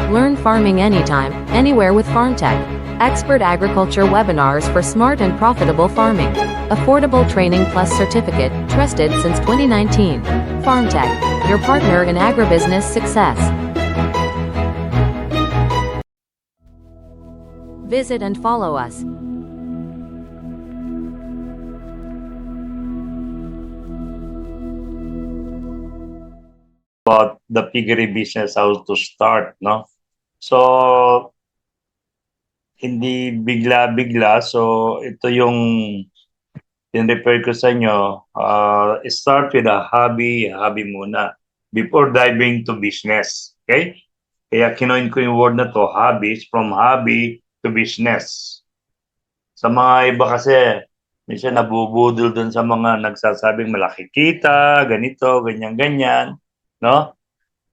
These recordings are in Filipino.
Learn farming anytime, anywhere with FarmTech. Expert agriculture webinars for smart and profitable farming. Affordable training plus certificate, trusted since 2019. FarmTech, your partner in agribusiness success. Visit and follow us. About the piggery business, how to start, no? So, hindi bigla-bigla. So, ito yung in-refer ko sa inyo. Start with a hobby muna before diving to business. Okay? Kaya kinoin ko yung word na to, hobbies, from hobby to business. Sa mga iba kasi, minsan nabubudol dun sa mga nagsasabing malaki kita, ganito, ganyan-ganyan, no?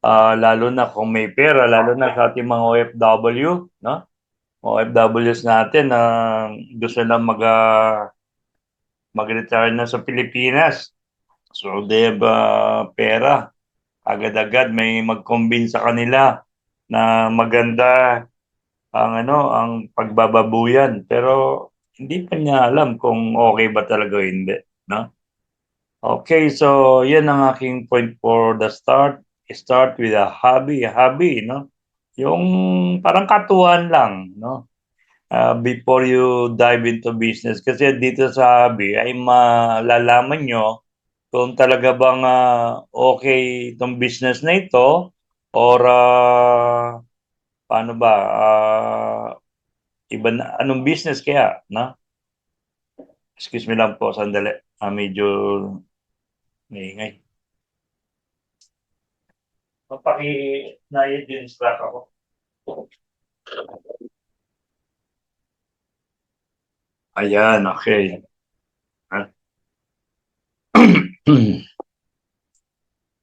Lalo na kung may pera, lalo na sa ating mga OFW, no? OFWs natin na gusto na mag-retire na sa Pilipinas. So they have pera. Agad-agad may mag-convince sa kanila na maganda ang pagbababuyan. Pero hindi pa niya alam kung okay ba talaga o hindi, no? Okay, so yan ang aking point for the start. Start with a hobby, no? Yung parang katuwaan lang, no? Before you dive into business. Kasi dito sa hobby ay malalaman nyo kung talaga bang okay itong business na ito or paano ba, iba na, anong business kaya, no? Excuse me lang po, sandali. Medyo maingay. Paki-na-i-distract ako. Ayan, okay.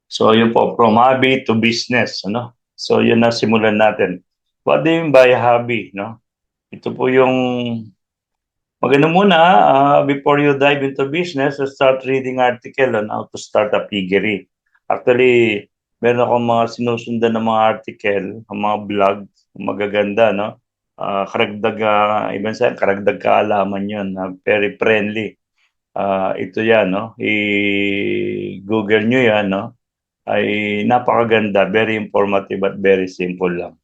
So, yun po, from hobby to business, ano? So, yun na simulan natin. What do you mean by hobby, no? Ito po yung maganda muna, before you dive into business, start reading article on how to start a piggery. Actually, meron akong mga sinusundan ng mga article, mga blog, magaganda, no? Karagdag, ibang sa karagdag kaalaman yun, very friendly. Ito yan, no? I-google nyo yan, no? Ay napakaganda, very informative at very simple lang.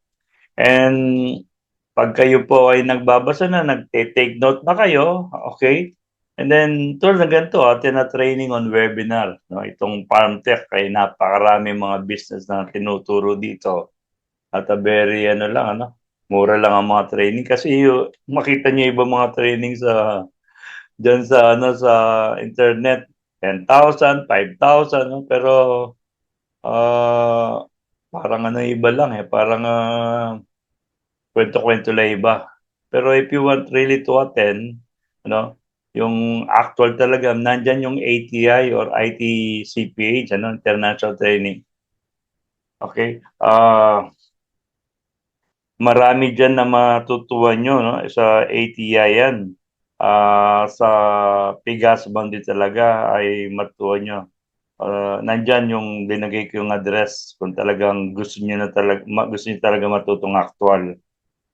And pag kayo po ay nagbabasa na, nagte-take note na kayo, okay? And then, tulad na ganito, tina-training on webinar. No? Itong FarmTech, ay napakarami mga business na tinuturo dito. At a very, mura lang ang mga training. Kasi makita niyo iba mga training dyan sa internet. 10,000, 5,000, no? Pero, parang iba lang eh. Parang, kwento-kwento lang iba. Pero if you want really to attend, yung actual talaga, nandyan yung ATI or ITCPH, International Training. Okay? Marami dyan na matutuwa nyo, no? Sa ATI yan. Sa Pigas Bandi talaga ay matuwa nyo. Nandyan yung binagay ko yung address kung talagang gusto niyo talaga matutong actual.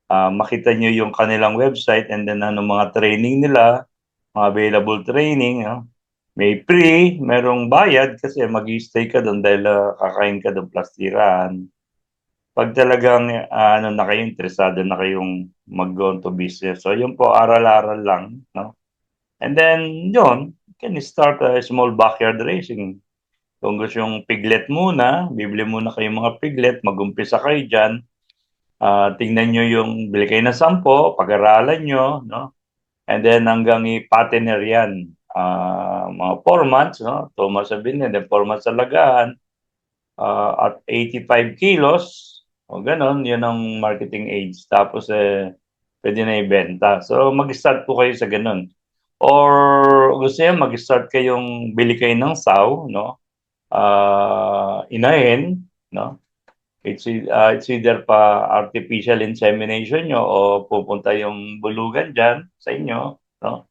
Makita nyo yung kanilang website and then mga training nila, mga available training. May free, merong bayad kasi mag-stay ka doon dahil kakain ka doon plus tirahan. Pag talagang na kayo, interesado na kayong mag-go into business. So yun po, aral-aral lang. No? And then yun, you can start a small backyard racing. Kung gusto yung piglet muna, bibili muna kayong mga piglet, mag-umpisa kayo dyan. Tingnan nyo yung, bili kayo ng 10, pag-aralan nyo, no? And then hanggang i-partner yan. Mga 4 months, no? 2 months sa binili, then 4 months sa lagahan. At 85 kilos, o ganon, yun ang marketing age. Tapos, pwede na ibenta. So, mag-start po kayo sa ganon. Or, gusto nyo, mag-start kayong, bili kayo ng saw, no? Inahin, no? It's either pa artificial insemination nyo o pupunta yung bulugan dyan sa inyo, no?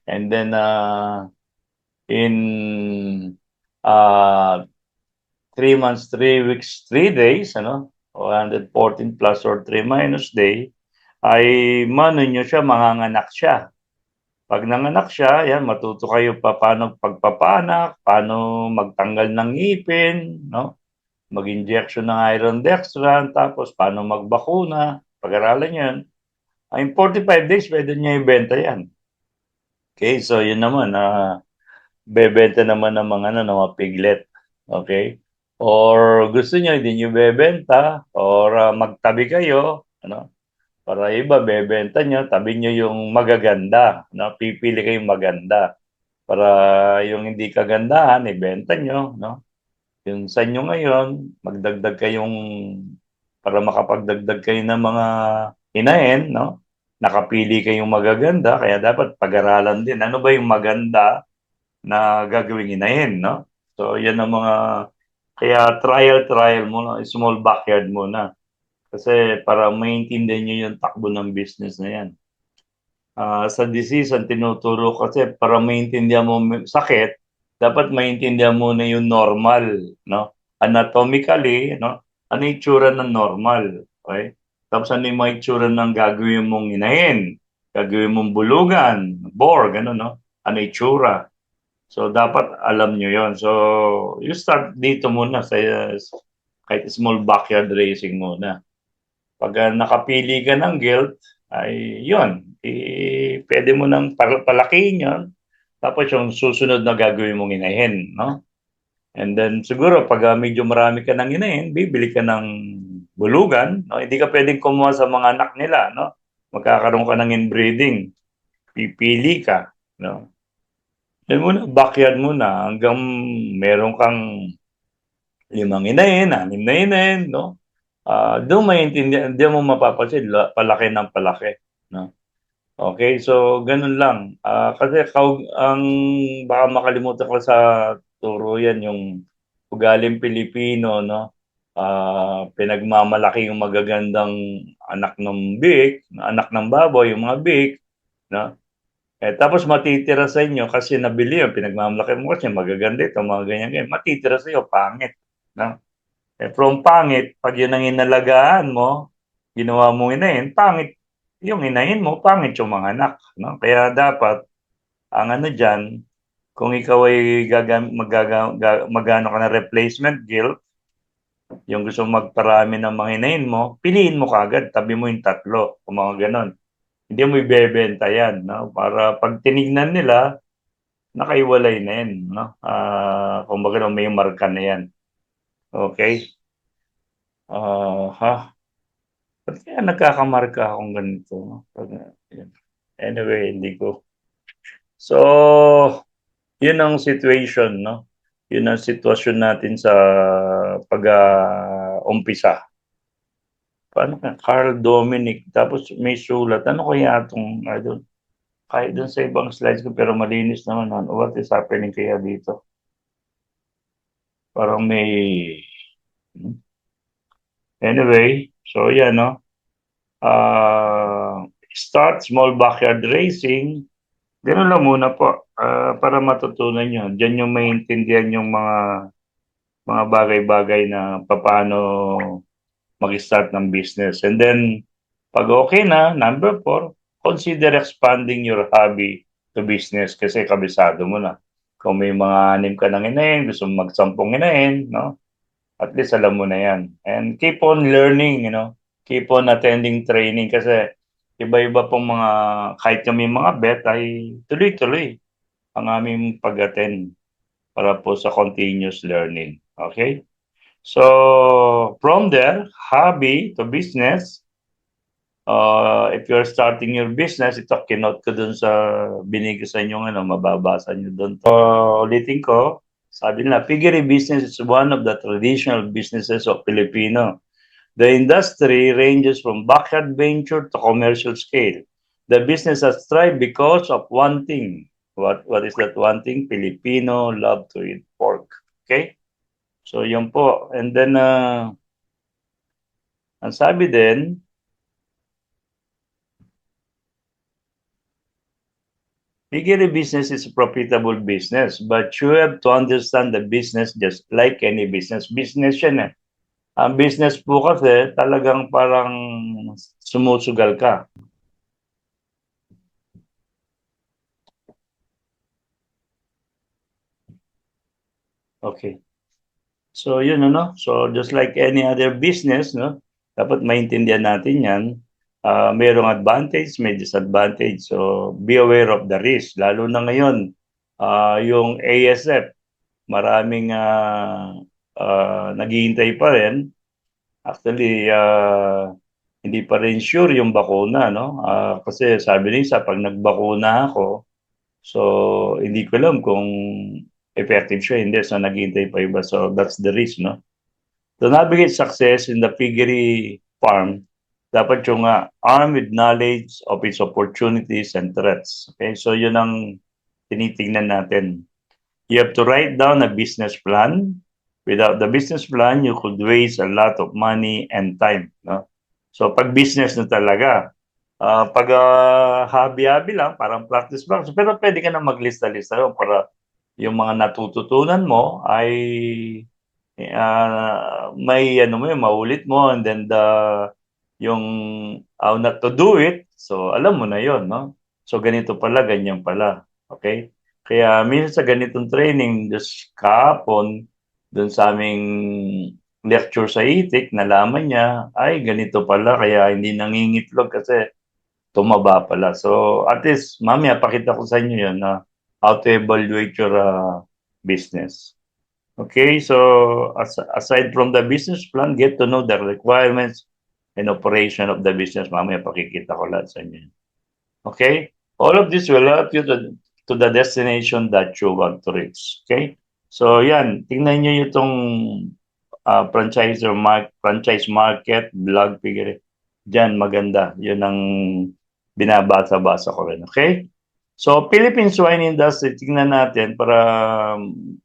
And then, in uh, 3 months, 3 weeks, 3 days, 114 plus or 3 minus day, ay mano nyo siya, manganganak siya. Pag nanganak siya, yan, matuto kayo paano pagpapanak, paano magtanggal ng ngipin, no? Mag-injection ng iron dextran, tapos paano magbakuna, pag-aralan yan. In 45 days, pwede niya ibenta yan. Okay, so yun naman, bebenta naman ng mga, ng mga piglet. Okay? Or gusto niyo, hindi niyo bebenta, or magtabi kayo, ano? Para iba, bebenta nyo, tabi nyo yung magaganda. No? Pipili kayong maganda. Para yung hindi kagandahan, ibenta nyo. No? Yung sa inyo ngayon, magdagdag kayong, para makapagdagdag kayo ng mga hinahin, no? Nakapili kayong magaganda, kaya dapat pag-aralan din. Ano ba yung maganda na gagawing hinahin, no? So, yan ang mga, kaya trial muna, small backyard muna. Kasi para maintindihan nyo yung takbo ng business na yan. Sa disease, ang tinuturo kasi para maintindihan mo sakit, dapat maintindihan mo na yung normal, no? Anatomically, no? Ano yung itsura ng normal, okay? Tapos ano yung mga itsura ng gagawin mong inahin, gagawin mong bulugan, bore, gano'n, no? Ano yung itsura? So, dapat alam nyo yon. So, you start dito muna sa kahit small backyard racing muna. Pag nakapili ka ng guilt, ay yun, pwede mo nang palakihin yun. Tapos yung susunod na gagawin mong inahin, no? And then siguro pag medyo marami ka ng inahin, bibili ka ng bulugan, no? Hindi ka pwedeng kumuha sa mga anak nila, no? Magkakaroon ka ng inbreeding. Pipili ka, no? Yan muna, backyard muna hanggang meron kang 5 inahin, 6 na inahin, no? Doon maintindihan, hindi mo mapapansin, palaki ng palaki, no? Okay, so ganun lang. Kasi ang baka makalimutan ko sa turo yan, yung ugaling Pilipino, no? Pinagmamalaki yung magagandang anak ng biik, anak ng baboy, yung mga biik, no? Tapos matitira sa inyo kasi nabili yun, pinagmamalaki mo kasi magaganda ito, mga ganyan-ganyan. Matitira sa iyo, pangit, no? From pangit, pag yun ang inalagaan mo, ginawa mo inahin, pangit yung inahin mo, pangit yung mga anak. No? Kaya dapat, ang ano dyan, kung ikaw ay magano ka na replacement guilt, yung gusto mong magparami ng mga inahin mo, piliin mo kagad, tabi mo yung 3, kung mga ganon. Hindi mo ibebenta yan. No? Para pag tinignan nila, nakaiwalay na yan. No? Kumbaga may marka na yan. Okay? Ha? Ba't kaya nagkakamarka akong ganito? No? Anyway, hindi ko. So, yun ang situation, no? Yun ang sitwasyon natin sa pag-umpisa. Paano ka? Carl Dominic. Tapos may sulat. Ano kaya itong, I don't, kahit dun sa ibang slides ko, pero malinis naman. What is happening kaya dito? Parang may... Anyway, so yan, no? Start small backyard racing. Ganun lang muna po, para matutunan nyo. Diyan yung maintindihan yung mga bagay-bagay na paano mag-start ng business. And then, pag okay na, number 4, consider expanding your hobby to business kasi kabisado mo na. Kung may mga 6 ka ng inahin, gusto mo mag-10 inahin, no? At least alam mo na yan. And keep on learning, keep on attending training kasi iba-iba pong mga, kahit kami mga bet ay tuloy-tuloy ang aming pag-attend para po sa continuous learning. Okay? So, from there, hobby to business, if you're starting your business, ito kinote ko dun sa binigay sa inyo, mababasa nyo dun. Ulitin ko, sabi nila, piggery business is one of the traditional businesses of Filipino. The industry ranges from backyard venture to commercial scale. The business has thrived because of one thing. What is that one thing? Filipino love to eat pork. Okay? So, yun po. And then, ang sabi din, piggery business is a profitable business, but you have to understand the business just like any business. Business yan eh. Ang business po kasi talagang parang sumusugal ka. Okay. So yun ano, so just like any other business, no, dapat maintindihan natin 'yan. Mayroong advantage, may disadvantage. So be aware of the risk. Lalo na ngayon, yung ASF, maraming naghihintay pa rin. Actually, hindi pa rin sure yung bakuna, no? Kasi sabi ni isa, pag nagbakuna ako, so hindi ko alam kung effective siya, hindi. So naghihintay pa iba. So that's the risk, no? To navigate success in the piggery farm, dapat yung armed with knowledge of its opportunities and threats. Okay, so yun ang tinitingnan natin. You have to write down a business plan. Without the business plan, you could waste a lot of money and time. No? So pag business na talaga, pag hobby-hobby lang, parang practice lang. So, pero pwede ka na maglista-lista yun para yung mga natututunan mo ay may ano mo yun, maulit mo, and then yung how not to do it, so alam mo na yon, no? So ganito pala, ganyan pala. Okay? Kaya minsan sa ganitong training, just kahapon, dun sa aming lecture sa itik, nalaman niya, ay ganito pala, kaya hindi nangingitlog kasi tumaba pala. So at least, mamaya pakita ko sa inyo yun na how to evaluate your business. Okay, so aside from the business plan, get to know the requirements and operation of the business. Mamaya pakikita ko lahat sa inyo. Okay? All of this will help you to the destination that you want to reach. Okay? So yan, tingnan nyo itong franchise market, blog figure. Diyan, maganda. Yun ang binabasa-basa ko rin. Okay? So, Philippine swine industry, tingnan natin para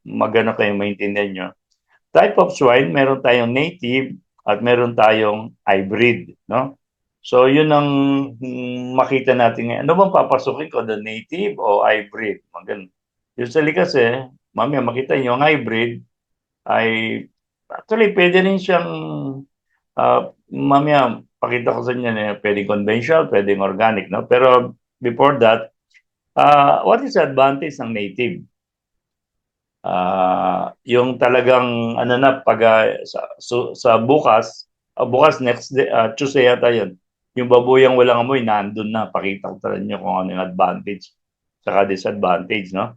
magano kayo maintindihan nyo. Type of swine, meron tayong native at meron tayong hybrid, no? So, yun ang makita natin ngayon. Ano bang papasukin ko, the native o hybrid? Maganda. Usually kasi, mamaya makita nyo, ang hybrid ay, actually, pwede rin siyang, mamaya, pakita ko sa inyo, pwedeng conventional, pwedeng organic, no? Pero, before that, what is the advantage ng native? Yung talagang ano na pag sa bukas, bukas next day, Tuesday yata yun. Yung babuyang walang amoy nandun na, pakita ko talaga niyo kung ano yung advantage saka disadvantage, no?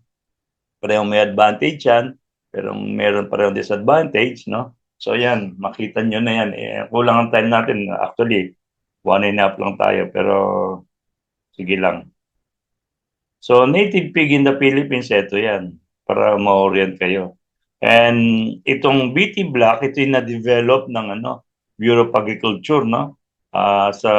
Parehong may advantage yan, pero meron parehong disadvantage, no? So yan, makita nyo na yan. Kulang ang time natin. Actually, 1.5 lang tayo, pero sige lang. So, native pig in the Philippines, ito yan, para ma-orient kayo. And itong BT Black, ito yung na-develop ng Bureau of Agriculture, no? Sa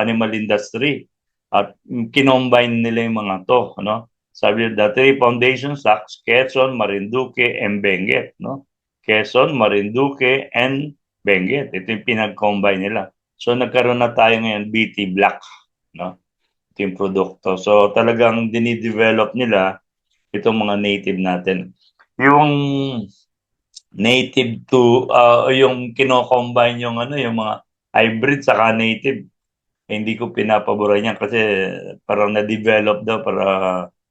animal industry. At kinombine nila yung mga to, no? Sabi the three foundation stocks, Quezon, Marinduque, and Benguet, no? Quezon, Marinduque, and Benguet. Ito yung pinag-combine nila. So, nagkaroon na tayo ngayon BT Black, no? Yung produkto. So talagang dinidevelop nila itong mga native natin. Yung native to yung kino-combine yung yung mga hybrid saka native, hindi ko pinapaboran yan kasi parang na-develop daw para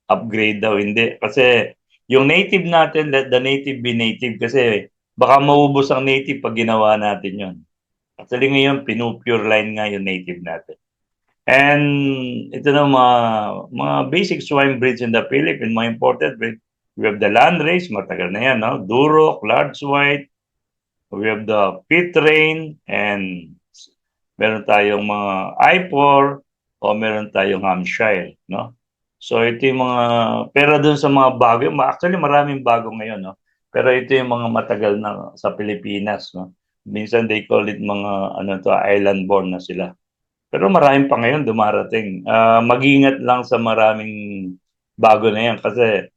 upgrade daw. Hindi. Kasi yung native natin, let the native be native kasi baka maubos ang native pag ginawa natin yun. Actually ngayon, pinu-pure line nga yung native natin. And ito na mga basic swine breeds in the Philippines, mga imported breed. We have the landrace, matagal na yan, no? Duroc, large white. We have the pit train, and meron tayong mga I4 o meron tayong Hampshire, no? So ito yung mga, pero dun sa mga bago, actually maraming bago ngayon, no? Pero ito yung mga matagal na sa Pilipinas, no? Minsan they call it mga island born na sila. Pero marami pa ngayon dumarating. Mag-ingat lang sa maraming bago na yan kasi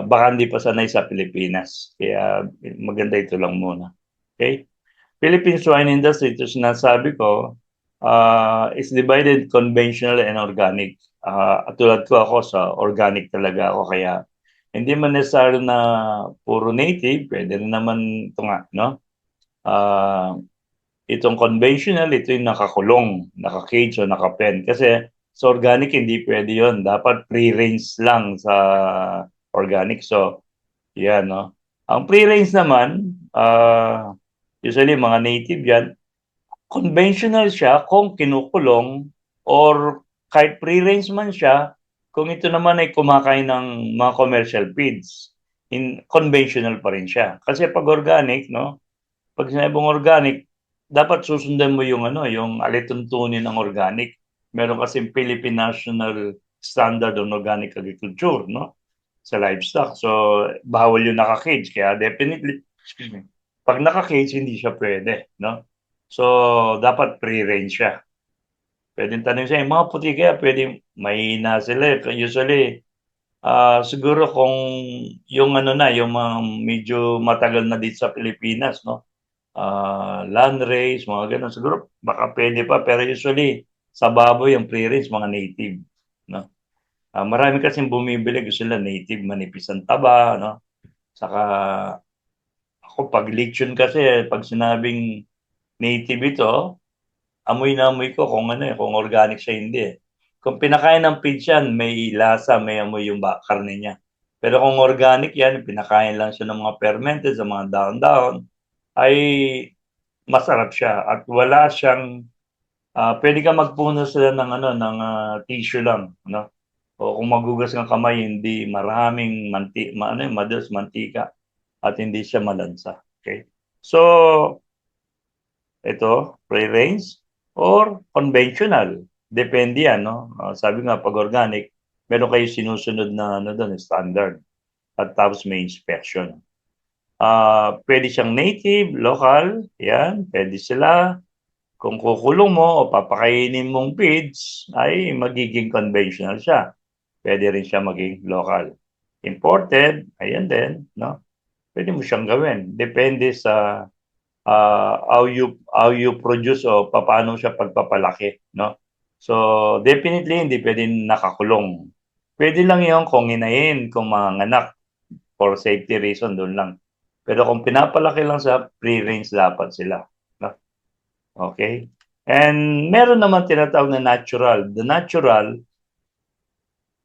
baka hindi pa sanay sa Pilipinas. Kaya maganda ito lang muna. Okay? Philippine swine industry, ito sinasabi ko, is divided conventional and organic. Tulad ko ako sa organic talaga ako kaya hindi man necessarily na puro native, pwede rin naman ito nga, no? Ah, itong conventional, ito yung nakakulong, naka-cage o naka-pen. Kasi sa organic, hindi pwede yun. Dapat free-range lang sa organic. So, yan, no? Ang free-range naman, usually mga native yan, conventional siya kung kinukulong or kahit free-range man siya, kung ito naman ay kumakain ng mga commercial feeds, conventional pa rin siya. Kasi pag organic, no? Pag sinabing organic, dapat susundan mo yung ano, yung alituntunin ng organic. Meron kasi Philippine National Standard on Organic Agriculture, no? Sa livestock. So, bawal yung naka-cage. Kaya definitely, excuse me, pag naka-cage, hindi siya pwede, no? So, dapat free-range siya. Pwedeng tanong siya, yung mga puti kaya pwede mahina sila. Usually, siguro kung yung ano na, yung mga medyo matagal na dito sa Pilipinas, no? Land race, mga ganun. Siguro baka pwede pa, pero usually sa baboy, yung pre-range, mga native. No? Marami kasing bumibili, gusto nila native, manipis ang taba. No? Saka ako, pag lechon kasi, pag sinabing native ito, amoy na amoy ko kung ano kung organic siya hindi eh. Kung pinakain ng feed yan, may lasa, may amoy yung karne niya. Pero kung organic yan, pinakain lang siya ng mga fermented, sa mga daon-daon, ay masarap siya at wala siyang pwede ka magpuno sila ng ano ng tissue lang, no? O kung magugas ng kamay, hindi maraming madalas mantika at hindi siya malansa. Okay? So, ito, free range or conventional. Depende yan, no? Sabi nga, pag organic, meron kayo sinusunod na ano doon, standard. At tapos may inspection. Pwede siyang native, local, yan, pwede sila. Kung kukulong mo o papakainin mong feeds, ay magiging conventional siya. Pwede rin siya maging local. Imported, ayan din, no? Pwede mo siyang gawin. Depende sa how you produce o paano siya pagpapalaki, no? So, definitely hindi pwedeng nakakulong. Pwede lang yung kung hinayin, kung mga anak, for safety reason, doon lang. Pero kung pinapalaki lang sa free-range, dapat sila. No? Okay? And meron naman tinatawag na natural. The natural,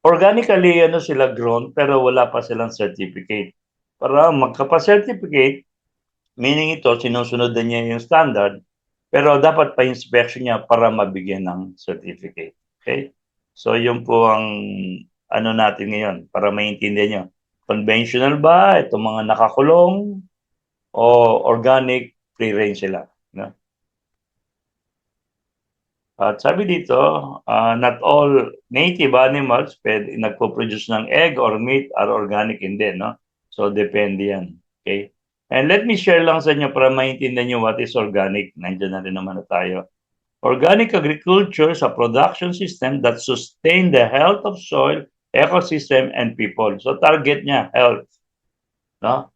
organically ano sila grown pero wala pa silang certificate. Para magkapa-certificate, meaning ito, sinusunod na niya yung standard, pero dapat pa-inspection niya para mabigyan ng certificate. Okay? So, yun po ang ano natin ngayon para maintindihan nyo. Conventional ba? Itong mga nakakulong o organic free-range sila? No? At sabi dito, not all native animals nagpo-produce ng egg or meat are organic, hindi, no? So, depende yan. Okay? And let me share lang sa inyo para maintindihan nyo what is organic. Nandiyan na rin naman na tayo. Organic agriculture is a production system that sustain the health of soil, ecosystem, and people. So, target niya, health. No?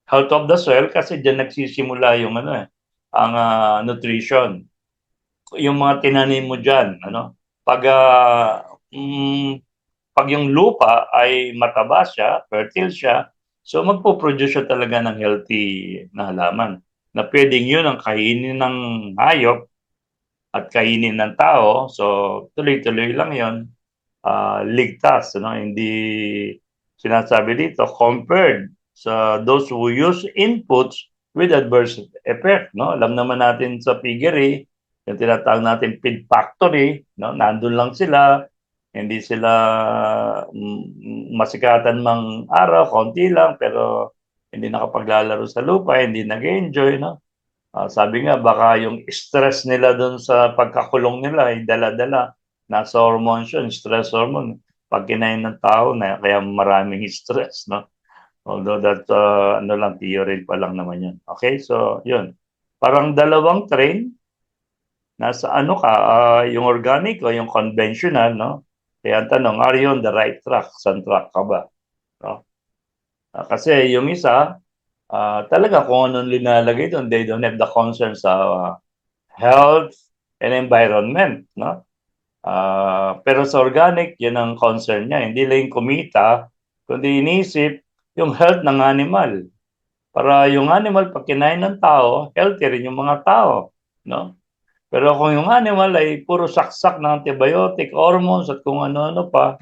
Health of the soil kasi dyan nagsisimula yung ano ang nutrition yung mga tinanim mo diyan, ano? Pag pag yung lupa ay mataba siya, fertile siya, so magpo-produce siya talaga ng healthy na halaman. Na pwedeng yun ang kainin ng hayop at kainin ng tao. So tuloy-tuloy lang yun. Ligtas, ano? Hindi sinasabi dito compared sa those who use inputs with adverse effect, no? Alam naman natin sa piggery, yung tinatawag natin feed factory, no? Nandun lang sila, hindi sila masikatan mang araw, konti lang, pero hindi nakapaglalaro sa lupa, hindi nag-enjoy, no? Sabi nga, baka yung stress nila doon sa pagkakulong nila ay dala-dala. Nasa hormones yun, stress hormone. Pag kinain ng tao, na, kaya maraming stress, no? Although that, ano lang, theory pa lang naman yun. Okay, so, yun. Parang dalawang train, nasa ano ka, yung organic o yung conventional, no? Kaya ang tanong, are you on the right track? Saan track ka ba? No? Kasi yung isa, talaga kung anong linalagay doon, they don't have the concern sa health and environment, no? Pero sa organic, yun ang concern niya. Hindi lang kumita, kundi inisip yung health ng animal. Para yung animal, pag kinain ng tao, healthy rin yung mga tao, no? Pero kung yung animal ay puro saksak ng antibiotic, hormones at kung ano-ano pa,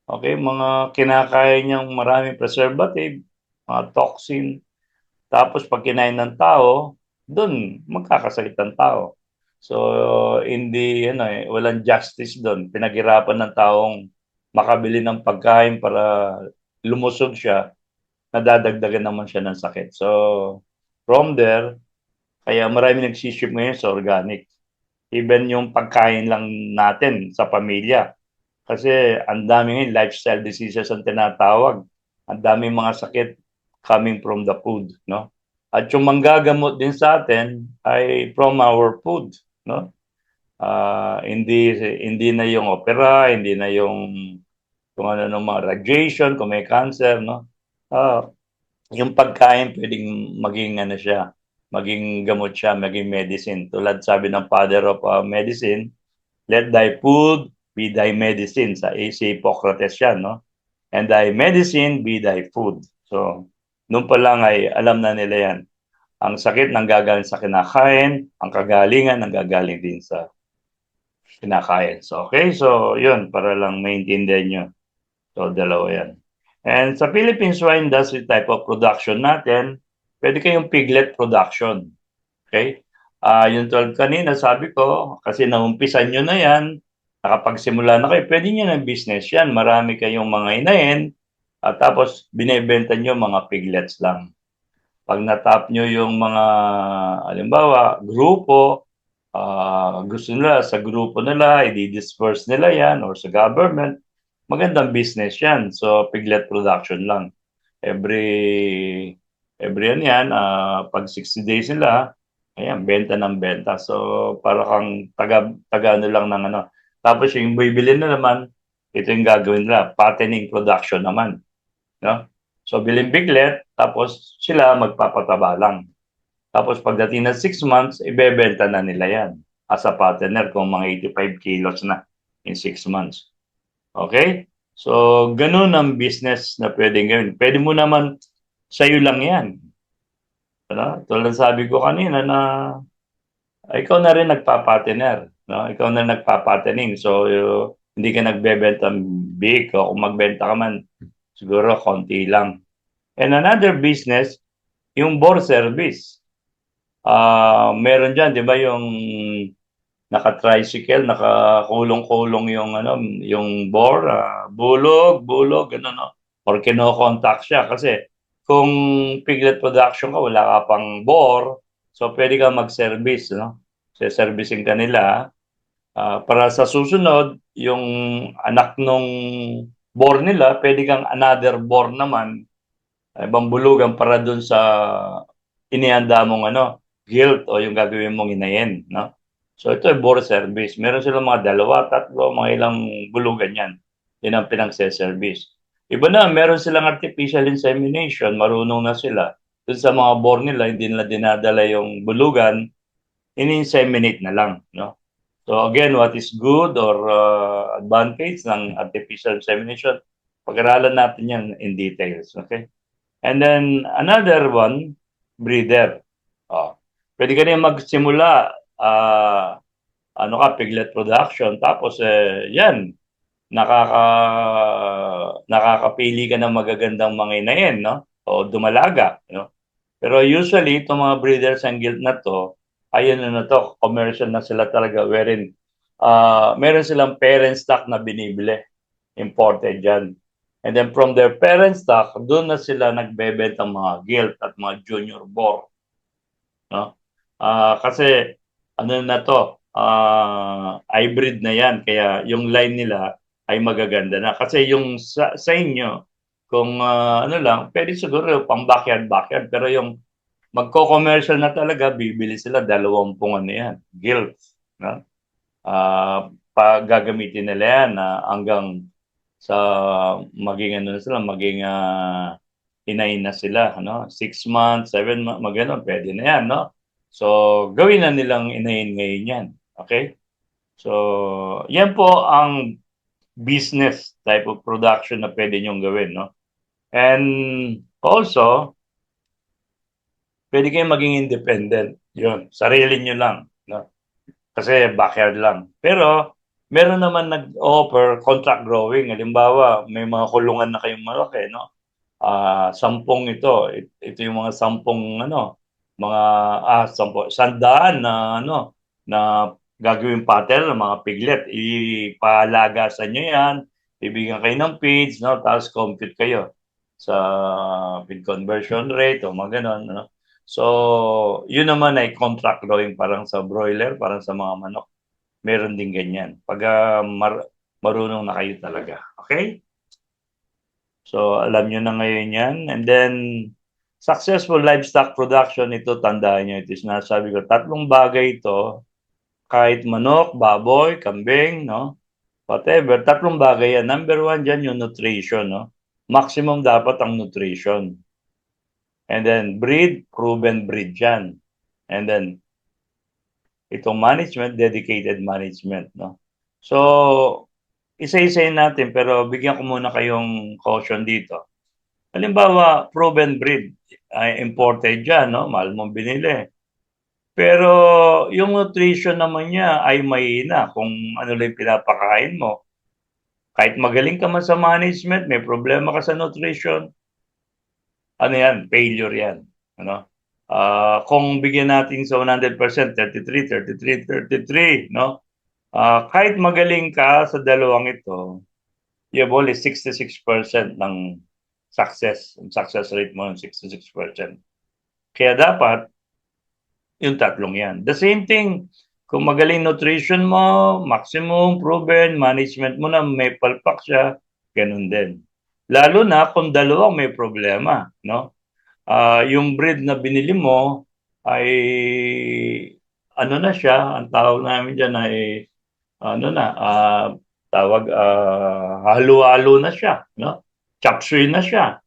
okay, mga kinakain niyang maraming preservative, mga toxin, tapos pag kinain ng tao, dun magkakasakit ang tao. So, hindi, walang justice dun. Pinaghirapan ng taong makabili ng pagkain para lumusog siya, nadadagdagan naman siya ng sakit. So, from there, kaya marami nagsiship ngayon sa organic. Even yung pagkain lang natin sa pamilya. Kasi ang dami ngayon lifestyle diseases ang tinatawag. Ang dami mga sakit coming from the food, no? At yung manggagamot din sa atin ay from our food, no? Hindi na yung opera, hindi na yung kung ano ng mga radiation, kung may cancer, no? Ah, yung pagkain pwedeng maging ano siya, maging gamot siya, maging medicine. Tulad sabi ng father of medicine, let thy food be thy medicine. Si Hippocrates yan, no? And thy medicine be thy food. So, noon pa lang ay alam na nila yan. Ang sakit nanggagaling sa kinakain, ang kagalingan nanggagaling din sa kinakain. So, okay? So, yun, para lang maintindihan nyo. So, dalawa yan. And sa Philippine swine industry type of production natin, pwede kayong piglet production. Okay? Yung 12 kanina, sabi ko, kasi naumpisan nyo na yan, nakapagsimula na kayo, pwede nyo ng business yan. Marami kayong mga inahin, at tapos binebenta nyo mga piglets lang. Pag natap nyo yung mga, halimbawa, grupo, gusto nila sa grupo nila, i-disperse nila yan or sa government, magandang business yan. So, piglet production lang. Every yan yan, pag 60 days nila, ayan, benta ng benta. So, para kang taga ano lang ng ano. Tapos yung bibili na naman, ito yung gagawin nila, fattening production naman. No? So, biling biglet, tapos sila magpapataba lang. Tapos pagdating ng 6 months, ibebenta na nila yan as a fattener kung mga 85 kilos na in 6 months. Okay? So, ganun ang business na pwedeng gawin. Pwede mo naman sa'yo lang yan. Ano? Tulad sabi ko kanina na ikaw na rin nagpapatener. No? Ikaw na nagpapatening. So, hindi ka nagbebenta big. O kung magbenta ka man, siguro konti lang. And another business, yung board service. Meron dyan, di ba, yung naka-tricycle, nakakulong-kulong yung ano, yung bore, bulog, ano no. Or kino-contact siya kasi kung piglet production ka, wala ka pang bore, so pwede ka mag-service, no? Servicing ka nila para sa susunod, yung anak nung bore nila, pwede kang another bore naman, ibang bulugan para dun sa inihanda mong ano, guilt o yung gagawin mong inayin, no? So ito ay bore service. Meron silang mga dalawa, tatlo, mga ilang bulugan yan. Yan ang pinagse-service. Iba na, meron silang artificial insemination, marunong na sila. Dun sa mga bore nila, hindi nila dinadala yung bulugan, in-inseminate na lang, no? So again, what is good or advantage ng artificial insemination? Pag-aralan natin yan in details, okay? And then another one, breeder. Oh. Pwede ka rin magsimula, piglet production. Tapos, yan, nakakapili ka ng magagandang mga inayin, no? O dumalaga, no? Pero usually, itong mga breeders and guild na to, ayun na to, commercial na sila talaga, wherein meron silang parent stock na binibili, imported dyan. And then from their parent stock, doon na sila nagbebenta ng mga guild at mga junior boar. No? Kasi ano na to, hybrid na yan. Kaya yung line nila ay magaganda na. Kasi yung sa inyo, kung ano lang, pwede siguro pang backyard. Pero yung magko-commercial na talaga, bibili sila 20 ano yan, guilds. No? Pag gagamitin nila yan hanggang sa maging ano na sila, maging inahin na sila, no? 6 months, 7 months, magano, pwede na yan, no? So, gawin na nilang inahin ngayon yan. Okay? So, yan po ang business type of production na pwede nyong gawin, no? And also, pwede kayong maging independent. Yun, sarili nyo lang. No? Kasi backyard lang. Pero, meron naman nag-offer contract growing. Halimbawa, may mga kulungan na kayong malaki, no? 10 ito. Ito yung mga 10 mga 100 na na gagawing pattern ng mga piglet. Ipalagasan nyo yan, bibigyan kayo ng feeds, no? Tapos compute kayo sa feed conversion rate o mga ganon, no? So, yun naman ay contract growing parang sa broiler, parang sa mga manok. Meron din ganyan. Pag marunong na kayo talaga. Okay? So, alam nyo na ngayon yan. And then, successful livestock production, ito tandaan nyo. Ito sinasabi ko. 3 bagay ito. Kahit manok, baboy, kambing, no? Whatever. 3 bagay yan. Number 1 dyan yung nutrition, no? Maximum dapat ang nutrition. And then, breed, proven breed yan. And then, itong management, dedicated management, no? So, isa-isayin natin, pero bigyan ko muna kayong caution dito. Halimbawa, proven breed, ay imported dyan, no? Mahal mong binili. Pero yung nutrition naman niya ay mahina kung ano lang pinapakain mo. Kahit magaling ka man sa management, may problema ka sa nutrition, ano yan, failure yan. Ano? Kung bigyan natin sa 100%, 33, 33, 33, no? Kahit magaling ka sa dalawang ito, you have only 66% ng success rate mo ng 66%. Kaya dapat, yung 3 yan. The same thing, kung magaling nutrition mo, maximum, proven, management mo na may palpak siya, ganun din. Lalo na kung dalawang may problema, no? Yung breed na binili mo ay ano na siya, ang tawag namin diyan ay ano na, tawag halo-halo na siya, no? Chop suey na siya.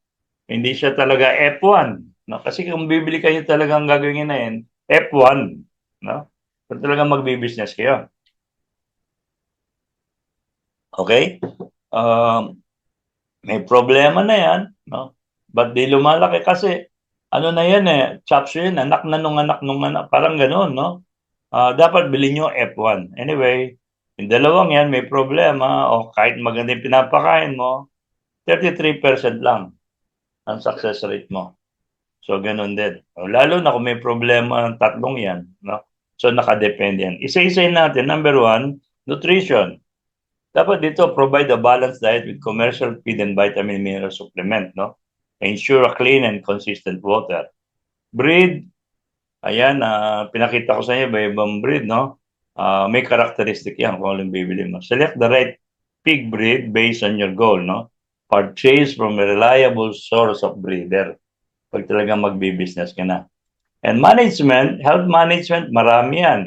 Hindi siya talaga F1, no? Kasi kung bibili kayo talagang gagawin na yan, F1, no? Kung talagang magbi-business kayo. Okay? May problema na yan, no? Ba't di lumalaki? Kasi ano na yan chops yun, anak na nung anak, parang gano'n, no? Dapat bilhin nyo F1. Anyway, yung dalawang yan may problema o kahit maganda yung pinapakain mo, 33% lang ang success rate mo. So, ganun din. Lalo na kung may problema ng 3 yan, no? So, nakadepende yan. Isa-isayin natin. Number 1, nutrition. Dapat dito, provide a balanced diet with commercial feed and vitamin mineral supplement, no? Ensure a clean and consistent water. Breed, ayan, pinakita ko sa inyo, iba-ibang breed, no? May characteristic yan kung anong bibili mo. Select the right pig breed based on your goal, no? Purchase from a reliable source of breeder. Pag talagang magbi-business ka na. And management, health management, marami yan.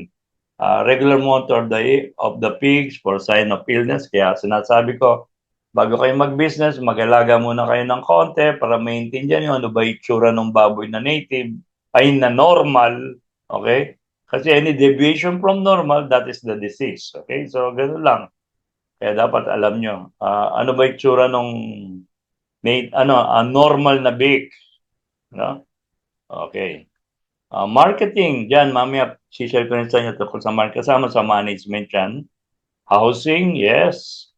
Regular monitor of the pigs for sign of illness. Kaya sinasabi ko, bago kayo mag-business, mag-alaga muna kayo ng konti para maintindihan nyo ano ba itsura ng baboy na native, ay na normal. Okay? Kasi any deviation from normal, that is the disease. Okay? So, gano'n lang. Kaya dapat alam nyo, ano ba itsura ng normal na bake. No? Okay. Marketing, dyan, mamaya, share ko rin sa inyo tungkol sa marketing. Kasama sa management yan. Housing, yes.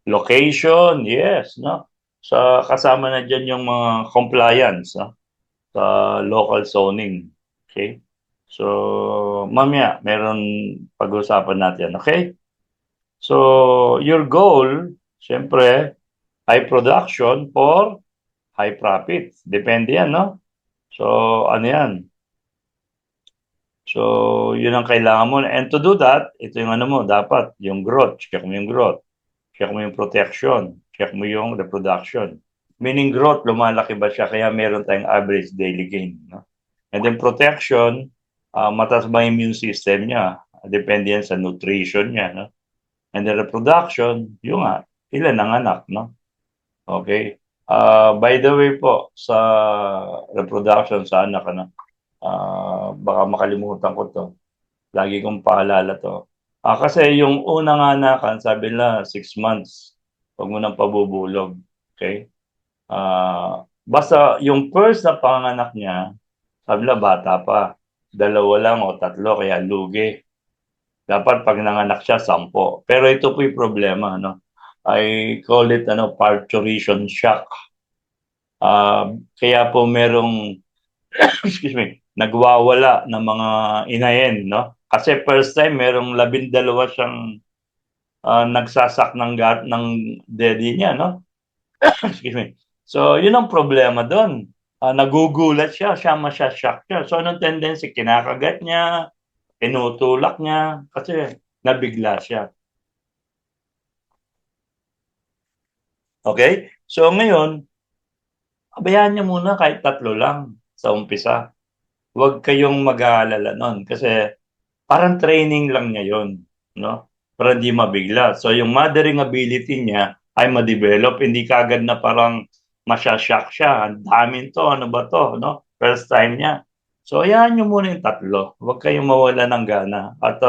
Location, yes. No? Kasama na dyan yung mga compliance, no? Sa local zoning. Okay? So, mamaya, meron pag-usapan natin. Okay? So, your goal, siyempre, high production for high profit. Depende yan, no? So, ano yan? So, yun ang kailangan mo. And to do that, ito yung ano mo, dapat yung growth. Check mo yung growth. Check mo yung protection. Check mo yung reproduction. Meaning growth, lumalaki ba siya? Kaya meron tayong average daily gain. No? And then protection, mataas ba yung immune system niya? Depende yan sa nutrition niya. No? And then reproduction, yung ilan ang anak. No? Okay. By the way po, sa reproduction sa anak, baka makalimutan ko to. Lagi kong paalala to. Kasi yung unang anakan, sabi nila 6 months. Huwag mo nang pabubulog. Okay? Basta yung first na panganak niya, Sabi nila bata pa, 2 lang o 3 kaya lugi. Dapat 'pag nanganak siya 10. Pero ito po yung problema, no? I call it parturition shock. Kaya po merong excuse me, nagwawala ng mga inahin, no? Kasi first time merong 12 siyang nagsasak ng daddy niya, no? Excuse me. So, yun ang problema doon. Nagugulat siya, masya-shock siya. So, anong tendency? Kinakagat niya, tinutulak niya, kasi nabigla siya. Okay? So, ngayon, abayaan niyo muna kahit 3 lang sa umpisa. Huwag kayong mag-aalala nun kasi parang training lang niya yun, no? Para hindi mabigla. So, yung mothering ability niya ay ma-develop, hindi kagad na parang masya-shock siya. Ang dami to, ano ba to, no? First time niya. So, ayan nyo muna yung 3. Huwag kayong mawala ng gana. At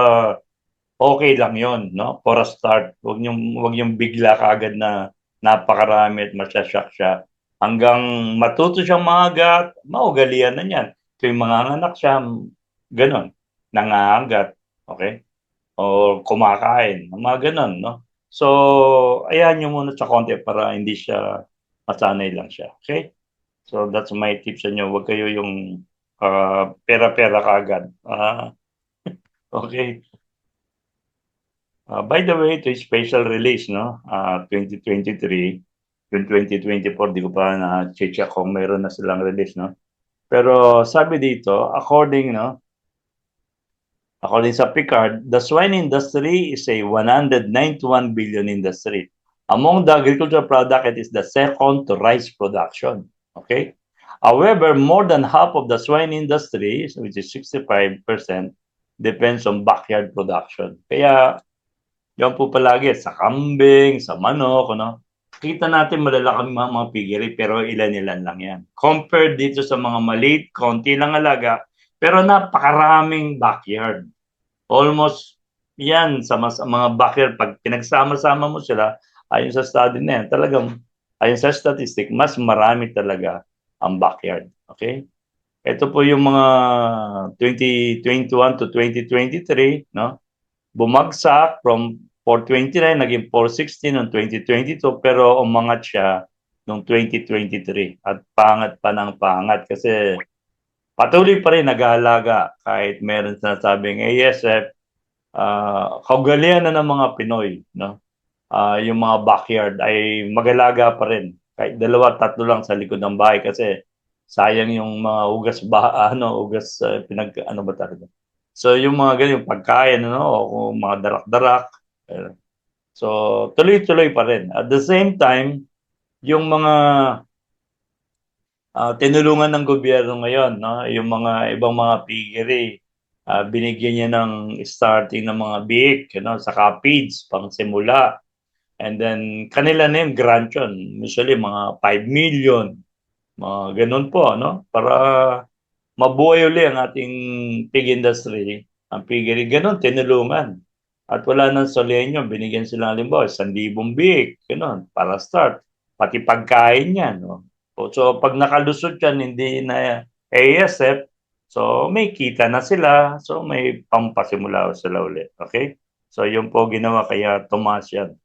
okay lang yon, no? For a start. Huwag yung bigla kagad na napakarami at masya-shock siya. Hanggang matuto siyang magat, maugalian na niyan. Kung manganganak siya, ganun, nangangagat, okay? O kumakain, mga ganun, no? So, ayan nyo muna sa konti para hindi siya masanay lang siya, okay? So, that's my tip sa inyo. Huwag kayo yung pera-pera kaagad. Okay. By the way, ito yung special release, no? 2023. Yung 2024, di ko pa na-check kung mayroon na silang release, no? Pero sabi dito, according sa Picard, the swine industry is a 191 billion industry. Among the agricultural product, it is the second to rice production. Okay? However, more than half of the swine industry, which is 65%, depends on backyard production. Kaya yan po palagi sa kambing, sa manok, ano. Kita natin malalaki mga piggery pero ilan-ilan lang yan. Compared dito sa mga maliit, konti lang alaga, pero napakaraming backyard. Almost yan sa mga backyard, pag pinagsama-sama mo sila, ayon sa study na yan, talagang, ayon sa statistic, mas marami talaga ang backyard. Okay? Ito po yung mga 2021 to 2023, no? Bumagsak from 429, naging 416 noong 2022, pero umangat siya noong 2023 at pangat pa ng pangat kasi patuloy pa rin nag-aalaga kahit meron sinasabing ASF, kaugalian na ng mga Pinoy, no? Yung mga backyard ay mag-alaga pa rin kahit 2, 3 lang sa likod ng bahay kasi sayang yung mga ugas ba ugas ano ba talaga. So yung mga ganyan pagkain o kung mga darak-darak. eh, So tuloy-tuloy pa rin. At the same time, yung mga tinulungan ng gobyerno ngayon, no, yung mga ibang mga piggery, binigyan niya ng starting ng mga biik, saka feeds pang simula. And then kanila na yung grant yun. Usually mga 5 million, mga ganun po, no? Para mabuhay uli ang ating pig industry, ang piggery, ganun, tinulungan. At wala nang solenyo, binigyan sila halimbawa, 1,000 biik, ganun, para start. Pati pagkain yan, no? So, pag nakalusot yan, hindi na ASF, so may kita na sila, so may pampasimula sila ulit, okay? So, yun po ginawa, kaya tumaas yan.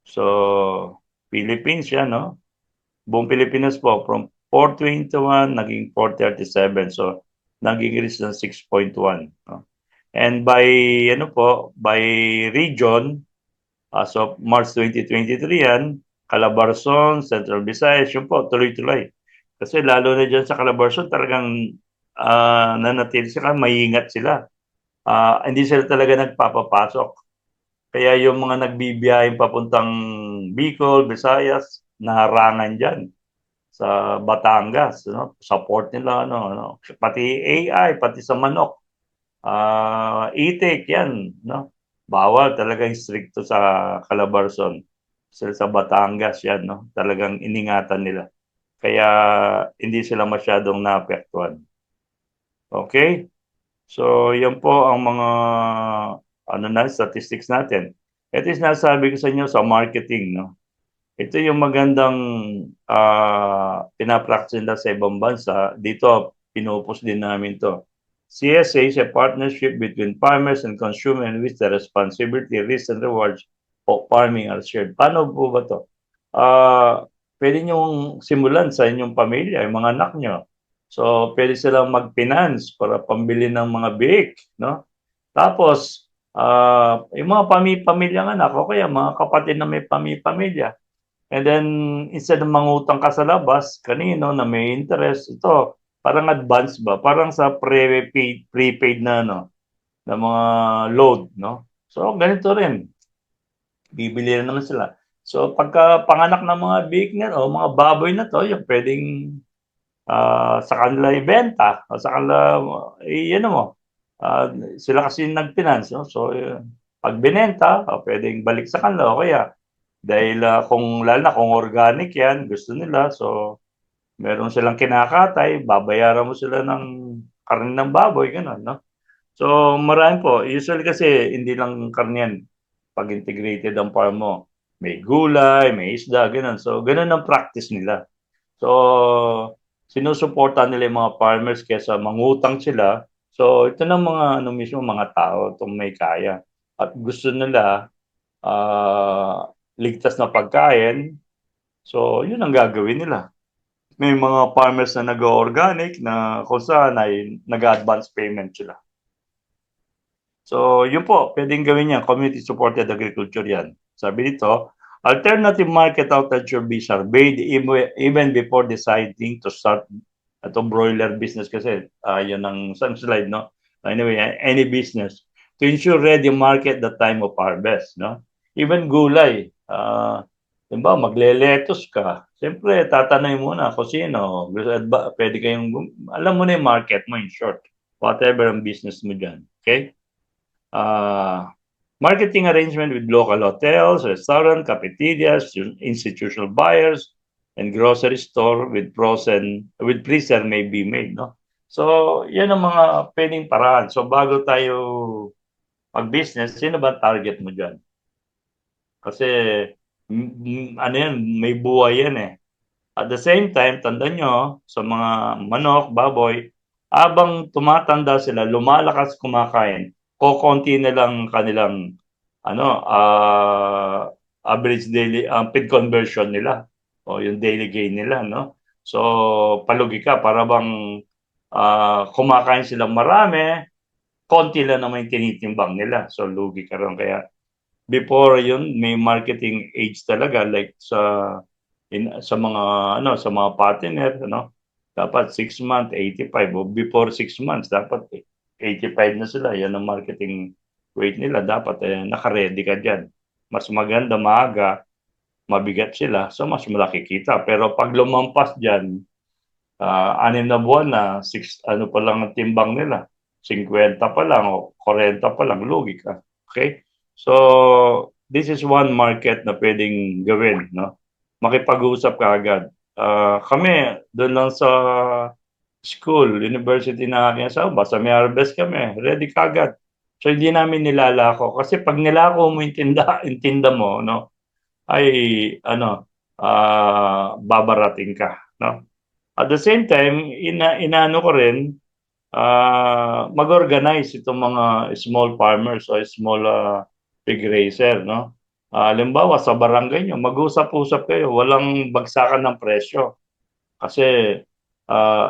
So, Philippines yan, no? Buong Pilipinas po, from 421, naging 437. So, nag-increase ng 6.1. No? And by region, as of March 2023 yan, Calabarzon, Central Visayas, yun po, tuloy-tuloy. Kasi lalo na dyan sa Calabarzon, talagang nanatili sila, maingat sila. Hindi sila talaga nagpapapasok. Kaya yung mga nagbibiyaheng papuntang Bicol, Visayas, naharangan dyan sa Batangas, sa port nila, pati AI, pati sa manok, itik yan, bawal talagang stricto sa Calabarzon. Sa Batangas yan, talagang iningatan nila. Kaya hindi sila masyadong naapektuhan. Okay? So, yan po ang mga statistics natin. Ito is nasabi ko sa inyo sa marketing, Ito yung magandang pinapractice nila sa ibang bansa. Dito, pinupus din namin to. CSA is a partnership between farmers and consumers in which the responsibility, risks, and rewards of farming are shared. Paano po ba to? Pwede niyong simulan sa inyong pamilya, yung mga anak nyo. So, pwede silang mag-finance para pambili ng mga biik, no? Tapos, yung mga pamilyang anak, o kaya mga kapatid na may pamilya. And then, instead ng mangutang ka sa labas, kanino na may interest, ito, parang advance ba? Parang sa prepaid na, no? Na mga load, no? So, ganito rin. Bibili na naman sila. So, pagka panganak ng mga big na, o mga baboy na to, yung pwedeng sa kanila ibenta, o sa kanila, ano mo, sila kasi nag-finance, no? So, pag binenta, pwedeng balik sa kanila, o kaya, dahil kung lalo na kung organic yan, gusto nila, so meron silang kinakatay, babayaran mo sila ng karne ng baboy, gano'n, no? So, marami po. Usually kasi, hindi lang karne yan pag integrated ang farm mo. May gulay, may isda, gano'n. So, gano'n ang practice nila. So, sinusuporta nila yung mga farmers kesa mangutang sila. So, ito ng mga ano mismo, mga tao, itong may kaya. At gusto nila ligtas na pagkain. So, yun ang gagawin nila. May mga farmers na nag-organic na kung saan ay nag-advance payment sila. So, yun po, pwedeng gawin yan. Community-supported agriculture yan. Sabi dito, alternative market outlets should be surveyed even before deciding to start itong broiler business kasi yun ang isang slide, no? Anyway, any business to ensure ready market the time of harvest, no? Even gulay, diba, magle-lettuce ka. Siyempre, tatanay muna kung sino. Pwede kayong, alam mo na yung market mo in short. Whatever ang business mo dyan. Okay? Marketing arrangement with local hotels, restaurant, cafeterias, institutional buyers, and grocery store with freezer may be made, no? So, yan ang mga pwedeng paraan. So, bago tayo mag-business, sino ba target mo dyan? Kasi, ano yan, may buhay yan eh. At the same time, tandaan nyo, sa mga manok, baboy, habang tumatanda sila, lumalakas kumakain, kokonti na lang kanilang average daily feed conversion nila o yung daily gain nila, no? So, palugi ka, para bang kumakain silang marami, konti lang naman yung tinitimbang nila. So, lugi ka rin. Kaya, before yun, may marketing age talaga, like sa mga sa mga partner, dapat 6 months 85, o before 6 months dapat 85 na sila. Yan ang marketing weight nila, dapat naka-ready ka diyan. Mas maganda maaga, mabigat sila, so mas malaki kita. Pero pag lumampas diyan, 6 na buwan na, pa lang ang timbang nila, 50 pa lang o 40 pa lang, lugi ka. Okay? So, this is one market na pwedeng gawin, no? Makipag-usap ka agad. Kami, doon lang sa school, university na aking asawa, basta may harvest kami, ready ka agad. So, hindi namin nilalako. Kasi pag nilako mo yung tinda mo, no, ay, babarating ka, no? At the same time, inaano ko rin, mag-organize itong mga small farmers o small pig raiser, no? Halimbawa, sa barangay nyo, mag-usap-usap kayo, walang bagsakan ng presyo. Kasi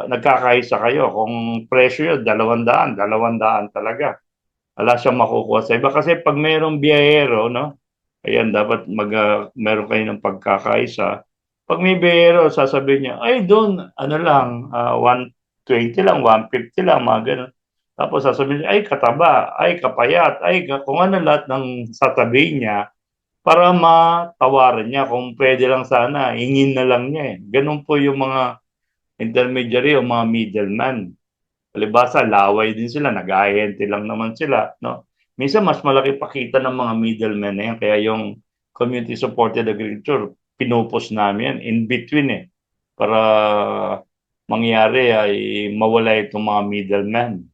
nagkakaisa kayo. Kung presyo yun, 200 talaga. Wala siyang makukuha sa iba. Kasi pag mayroong biyahero, no? Ayan, dapat meron kayo ng pagkakaisa. Pag may biyahero, sasabihin niya, ay doon, lang, 120 lang, 150 lang, mga ganun. Tapos sasabihin niya, ay kataba, ay kapayat, ay kung ano lahat ng sasabihin niya, para matawaran niya. Kung pwede lang sana, hingin na lang niya eh. Ganun po yung mga intermediary o mga middleman. Palibasa, laway din sila, nag-ahente lang naman sila, no? Minsan mas malaki pakita ng mga middlemen na yan, kaya yung community-supported agriculture, pinupos namin yan, in between eh, para mangyari ay mawala itong mga middlemen,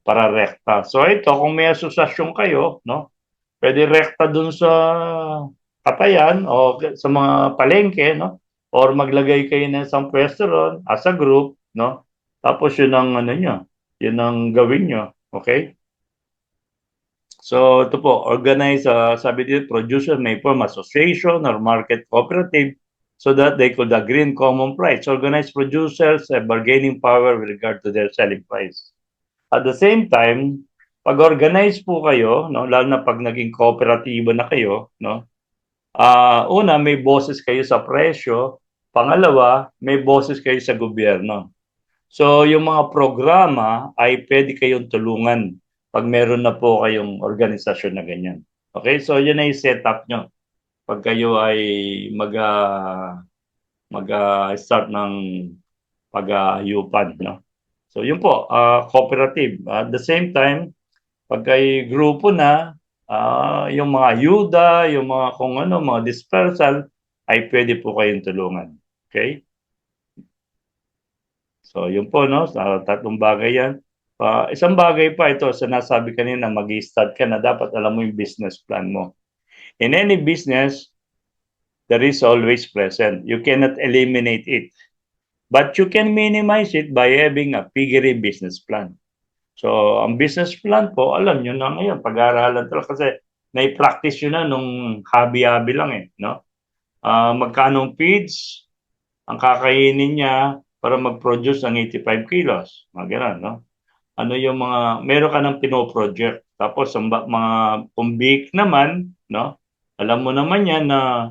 para rekta. So ito, kung may asosasyon kayo, no? Pwede rekta dun sa katayan o sa mga palengke, no? Or maglagay kayo ng isang pwesto ron as a group, no? Tapos yun ang ano nyo, yun ang gawin nyo. Okay? So ito po, organize, sabi dito, producer may form association or market cooperative so that they could agree on common price. Organize producers have bargaining power with regard to their selling price. At the same time, pag-organize po kayo, no, lalo na pag naging kooperatiba na kayo, no, una, may boses kayo sa presyo. Pangalawa, may boses kayo sa gobyerno. So, yung mga programa ay pwede kayong tulungan pag meron na po kayong organisasyon na ganyan. Okay? So, yun ay setup nyo. Pag kayo ay mag-start ng pag-ayupan. No? So, yun po, cooperative. At the same time, pag kay grupo na, yung mga ayuda, yung mga kung ano, mga dispersal, ay pwede po kayong tulungan. Okay? So, yun po, no? Tatlong bagay yan. Isang bagay pa ito, sa nasabi kanina, mag-start ka na, dapat alam mo yung business plan mo. In any business, there is always present. You cannot eliminate it. But you can minimize it by having a piggery business plan. So, ang business plan po, alam nyo na ngayon, pag-aaralan talaga kasi nai-practice nyo na nung hobby-hobby lang eh, no? Magkano feeds ang kakainin niya para mag-produce ng 85 kilos, mga ganun, no? Ano yung mga, meron ka ng pino-project. Tapos, ang mga kumbik naman, no? Alam mo naman yan na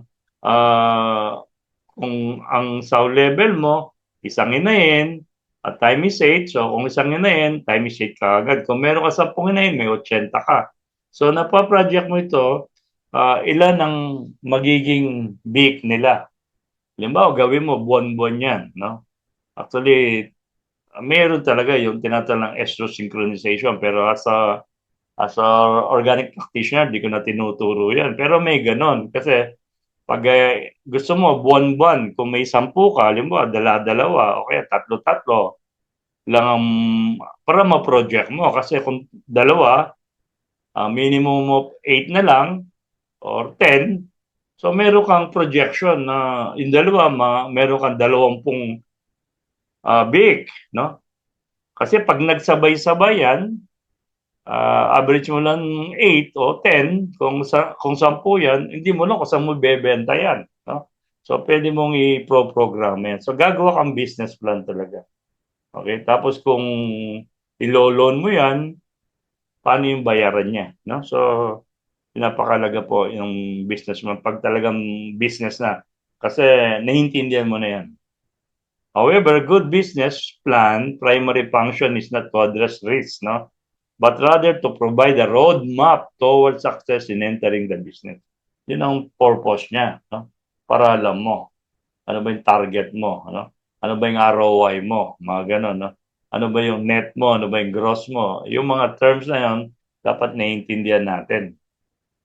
kung ang sow level mo, isang inahin, at time is 8. So, kung isang inahin, time is 8 ka agad. Kung meron ka 10 inahin, may 80 ka. So, napaproject mo ito, ilan ang magiging beak nila. Halimbawa, gawin mo, buwan-buwan yan. No? Actually, meron talaga yung tinatawag ng estrosynchronization. Pero as a organic practitioner, di ko na tinuturo yan. Pero may ganon. Kasi pag gusto mo buwan-buwan, kung may 10 ka, halimbawa dala-dalawa o kaya tatlo-tatlo lang ang para ma-project mo. Kasi kung dalawa, minimum of 8 na lang or 10, so meron kang projection na yung dalawa, meron kang 20 big, no? Kasi pag nagsabay-sabay yan, average mo lang 8 o 10, kung 10 yan, hindi mo lang kung saan mo bebenta yan. No? So, pwede mong i-program yan. So, gagawa kang business plan talaga. Okay? Tapos, kung ilo-loan mo yan, paano yung bayaran niya? No? So, pinapakalaga po yung business mo. Pag talagang business na. Kasi, nahintindihan mo na yan. However, good business plan, primary function is not to address risk, no? But rather to provide a roadmap towards success in entering the business. Yun ang purpose niya. No? Para alam mo, ano ba yung target mo? Ano? Ano ba yung ROI mo? Mga ganun. No? Ano ba yung net mo? Ano ba yung gross mo? Yung mga terms na yun, dapat naiintindihan natin.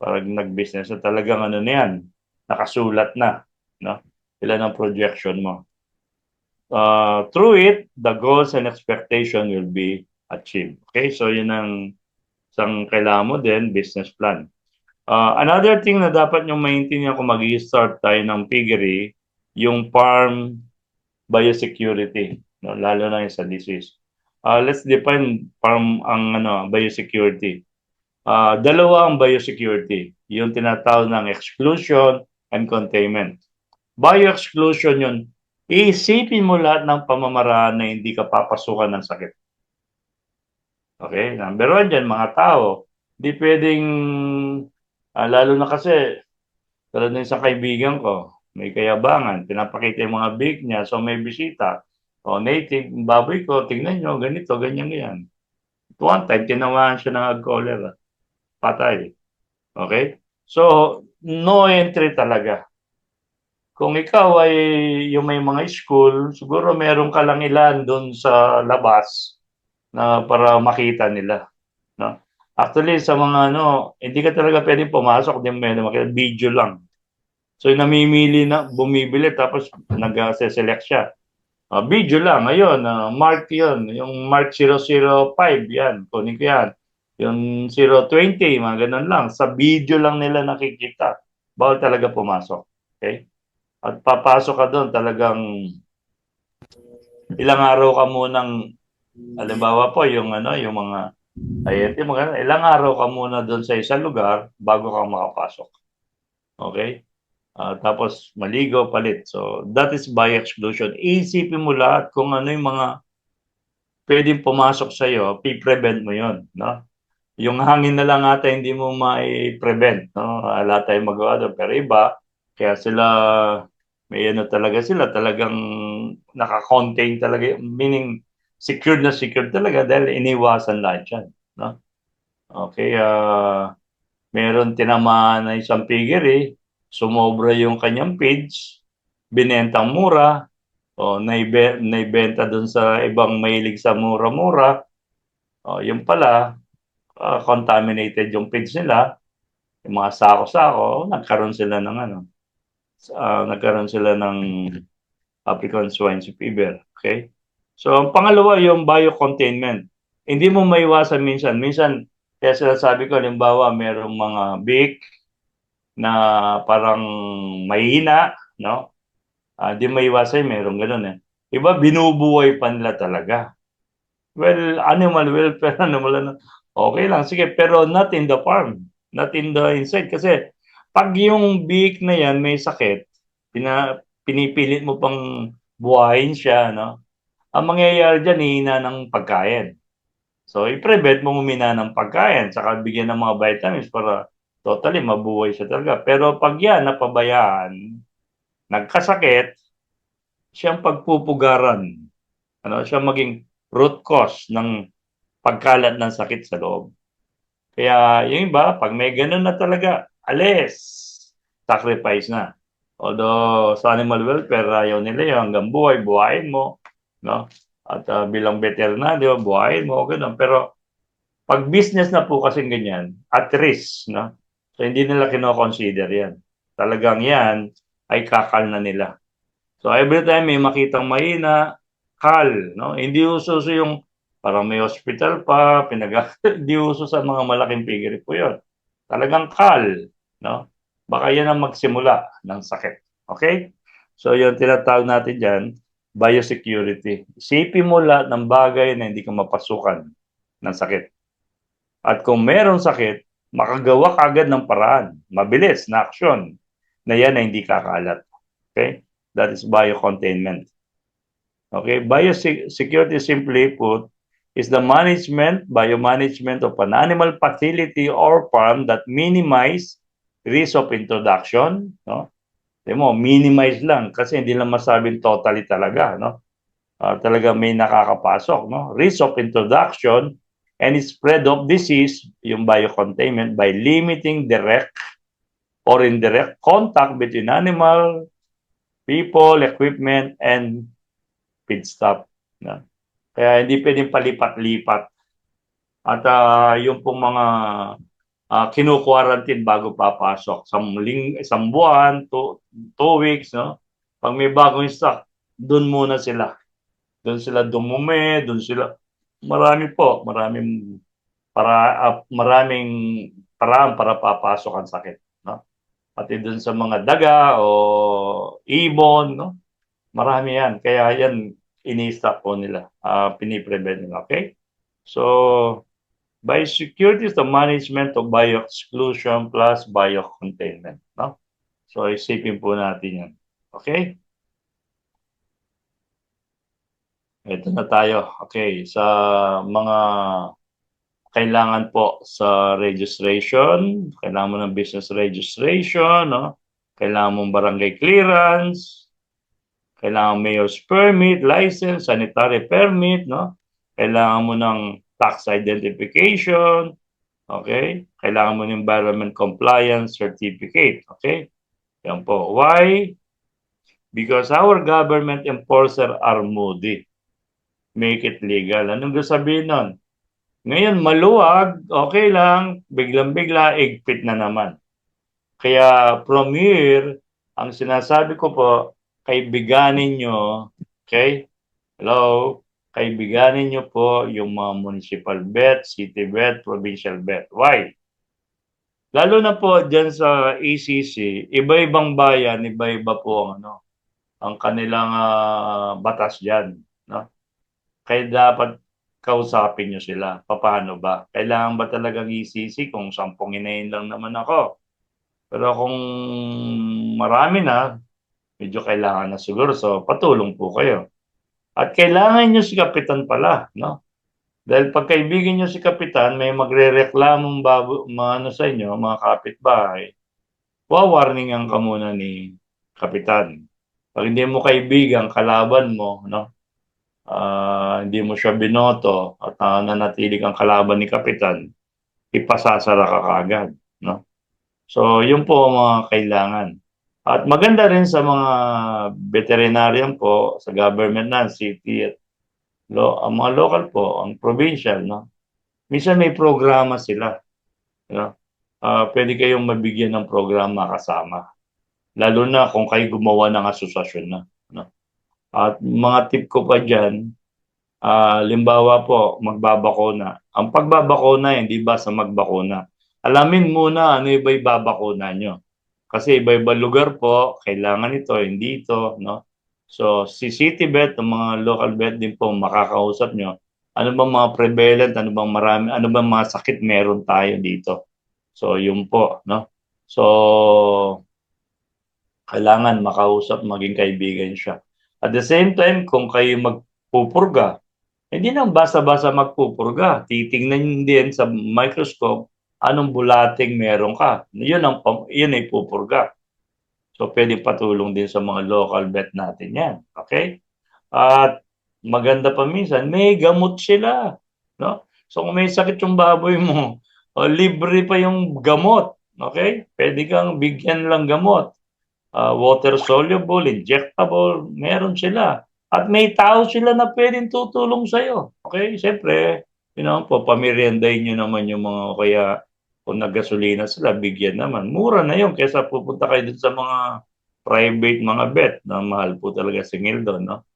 Para nag-business na talagang ano na yan, nakasulat na. No? Ilan ang projection mo. Through it, the goals and expectation will be achieved. Okay, so yun ang isang kailangan mo din, business plan. Another thing na dapat nyo maintindihan kung mag-i-start tayo ng piggery, yung farm biosecurity, no? Lalo na yung sa disease. Let's define farm ang biosecurity. Dalawa ang biosecurity, yung tinatawag ng exclusion and containment. Bio-exclusion yun, iisipin mo lahat ng pamamaraan na hindi ka papasukan ng sakit. Okay? Number one dyan, mga tao. Hindi pwedeng, lalo na kasi, tulad ng isang kaibigan ko, may kayabangan, pinapakita yung mga big niya, so may bisita. O native, baboy ko, tingnan nyo, ganito, ganyan, ganyan. One time, tinawahan siya ng ag cholera. Patay. Okay? So, no entry talaga. Kung ikaw ay yung may mga school, siguro meron ka lang ilan doon sa labas na para makita nila. No? Actually, sa mga hindi ka talaga pwedeng pumasok, hindi mo makita, video lang. So, namimili na, bumibili, tapos nag-select siya. Video lang, ayun, mark yun. Yung mark 005, yan, kunin ko yan. Yung 020, mga ganun lang. Sa video lang nila nakikita. Bawal talaga pumasok. Okay? At papasok ka doon, talagang Ilang araw ka munang, halimbawa po, yung ano, yung mga ayete, mga ilang araw ka muna doon sa isang lugar bago ka makapasok. Okay? Tapos maligo, palit. So, that is by exclusion. Iisipin mo lahat kung ano yung mga pwedeng pumasok sa'yo, i-prevent mo yon, no? Yung hangin na lang ata hindi mo mai-prevent, no? Wala tayong magawa doon. Pero iba, kaya sila, may ano talaga sila, talagang naka-contain talaga, meaning secured talaga dahil iniwasan lahat yan, no? Okay, meron tinamaan na isang piggery, sumobra yung kanyang feeds, binentang mura, o naibenta doon sa ibang mahilig sa mura-mura, o yung pala, contaminated yung feeds nila, yung mga sako-sako, nagkaroon sila ng African swine fever. Okay? So, ang pangalawa, yung biocontainment. Hindi mo maiwasan minsan. Minsan, kaya sila sabi ko, halimbawa, merong mga big na parang mahina, no? Di maiwasan, merong ganun eh. Iba, binubuhay pa nila talaga. Well, animal welfare, okay lang, sige, pero not in the farm, not in the inside. Kasi pag yung beak na yan may sakit, pinipilit mo pang buhayin siya, no? Ang mangyayari dyan, hihina ng pagkain. So, i-prevent mo humina ng pagkain, saka bigyan ng mga vitamins para totally mabuhay siya talaga. Pero pag yan, napabayaan, nagkasakit, siyang pagpupugaran. Ano, siya maging root cause ng pagkalat ng sakit sa loob. Kaya yung iba, pag may ganun na talaga, alis, sacrifice na. Although sa animal welfare, ayaw nila yun, hanggang buhay, buhayin mo. No? At bilang veterinaryo, buhayin mo, ganun. Pero pag business na po kasing ganyan, at risk, no? So hindi nila kino-consider yan. Talagang yan ay kakal na nila. So every time may makitang mahina, kal, no? Hindi uso yung parang may hospital pa, hindi uso sa mga malaking piggery po 'yon. Talagang kal, no? Baka yan ang magsimula ng sakit. Okay? So yung tinatawag natin diyan, biosecurity. Isipin mo lahat ng bagay na hindi ka mapasukan ng sakit. At kung meron sakit, makagawa kagad ng paraan, mabilis na aksyon na yan ay hindi kakalat. Okay? That is biocontainment. Okay? Biosecurity, simply put, is the biomanagement of an animal facility or farm that minimize risk of introduction, no? Mo, minimize lang kasi hindi lang masabing totally talaga, no? Talaga may nakakapasok, no? Risk of introduction and spread of disease, yung biocontainment, by limiting direct or indirect contact between animal, people, equipment, and feedstock. No? Kaya hindi pwedeng palipat-lipat. At yung pong mga kinu-quarantine bago papasok. Isang buwan, 2 weeks, no? Pag may bagong stock, doon muna sila. Doon sila dumumi, doon sila. Maraming paraan para papasok ang sakit, no? Pati doon sa mga daga o ibon, no? Marami yan. Kaya yan, ini-stop po nila. Piniprevent nila. Okay? So, biosecurity is the management of bio-exclusion plus bio-containment. No? So, isipin po natin yan. Okay? Ito na tayo. Okay. Sa mga kailangan po sa registration, kailangan mo ng business registration, no? Kailangan mong barangay clearance, kailangan mayor's permit, license, sanitary permit, no? Kailangan mo ng tax identification, okay? Kailangan mo ng environment compliance certificate, okay? Yan po. Why? Because our government enforcer are moody. Make it legal. Anong gusto sabihin nun? Ngayon, maluwag, okay lang, biglang-bigla, igpit na naman. Kaya from here, ang sinasabi ko po, kaibiganin nyo, okay? Hello? Kaibiganin nyo po yung mga municipal vet, city vet, provincial vet. Why? Lalo na po dyan sa ACC, iba-ibang bayan, iba-iba po ang, ang kanilang batas dyan. no? Kaya dapat kausapin niyo sila. Papaano ba? Kailangan ba talagang isisi kung 10 inahin lang naman ako? Pero kung marami na, medyo kailangan na siguro. So, patulong po kayo. At kailangan niyo si kapitan pala, no? Dahil pag kaibigan niyo si kapitan, may magrereklamong mga ano sa inyo, mga kapitbahay, wa-warningan ka muna ni kapitan. Pag hindi mo kaibigan, kalaban mo, no? Hindi mo siya binoto at nanatili kang kalaban ni kapitan, ipasasara ka kaagad, no? So, yun po ang mga kailangan. At maganda rin sa mga veterinarian po, sa government na, city at ang mga local po, ang provincial, no? Minsan may programa sila, no? Pwede kayong mabigyan ng programa kasama. Lalo na kung kayo gumawa ng asosasyon na, no? At mga tip ko pa diyan, limbawa po, magbabakuna. Ang pagbabakuna, hindi basta magbakuna. Alamin muna ano ba ibabakuna nyo. Kasi iba-iba lugar po, kailangan ito, hindi ito, no? So, si City Vet, ang mga local vet din po, makakausap nyo. Ano bang mga prevalent, ano bang marami, ano bang mga sakit meron tayo dito. So, yun po, no? So, kailangan makausap, maging kaibigan siya. At the same time, kung kayo magpupurga, hindi nang basta-basta magpupurga. Titingnan din sa microscope anong bulating meron ka. Yun ay pupurga. So, pwedeng patulong din sa mga local vet natin yan. Okay? At maganda pa minsan, may gamot sila. No? So, kung may sakit yung baboy mo, libre pa yung gamot. Okay? Pwede kang bigyan lang gamot. Water soluble, injectable, meron sila. At may tao sila na pwedeng tutulong sa'yo. Okay? Siyempre, po, pameriendahin nyo naman yung mga kaya kung naggasolina sila, bigyan naman. Mura na yun kaysa pupunta kayo dun sa mga private mga vet na mahal po talaga singil doon, no?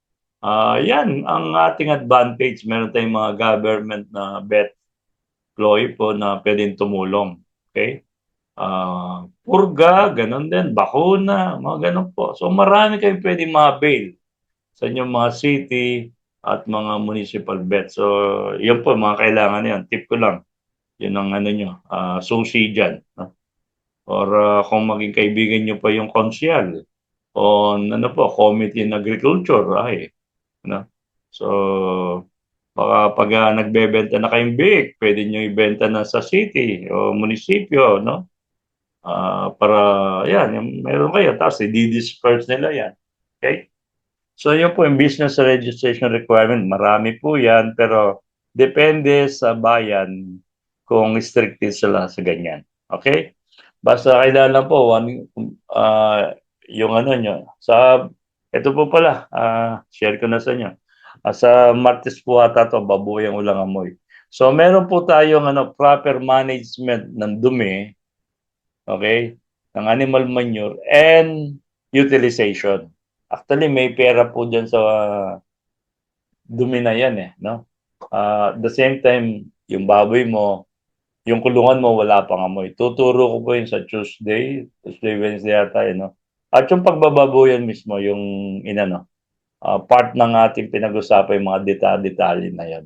Yan ang ating advantage. Meron tayong mga government na vet employee po na pwedeng tumulong. Okay? Purga, ganun din, bakuna, mga ganun po. So marami kayong pwedeng ma-avail sa inyong mga city at mga municipal vet. So yun po, mga kailangan yan. Tip ko lang, yun ang ano nyo, susi dyan. No? Or kung maging kaibigan nyo pa yung konsyal on ano po, Committee in Agriculture, ay, no? So, baka pag nagbebenta na kayong big, pwede nyo ibenta na sa city o munisipyo, no? Para yan, yung meron kayo, tapos i-disperse nila yan. Okay? So yun po yung business registration requirement. Marami po yan, pero depende sa bayan kung restricted sila sa ganyan. Okay? Basta kailangan lang po, yung ano nyo. Ito po pala, share ko na sa inyo. Sa Martes po ata to, babuyang ulang amoy. So meron po tayong proper management ng dumi, okay, ng animal manure and utilization. Actually, may pera po dyan sa dumi na yan eh, no? At the same time, yung baboy mo, yung kulungan mo, wala pang amoy. Tuturo ko po yun sa Tuesday, Wednesday yata yun, no? At yung pagbababoyan mismo, yung part ng ating pinag-usapan, yung mga detalye na yan.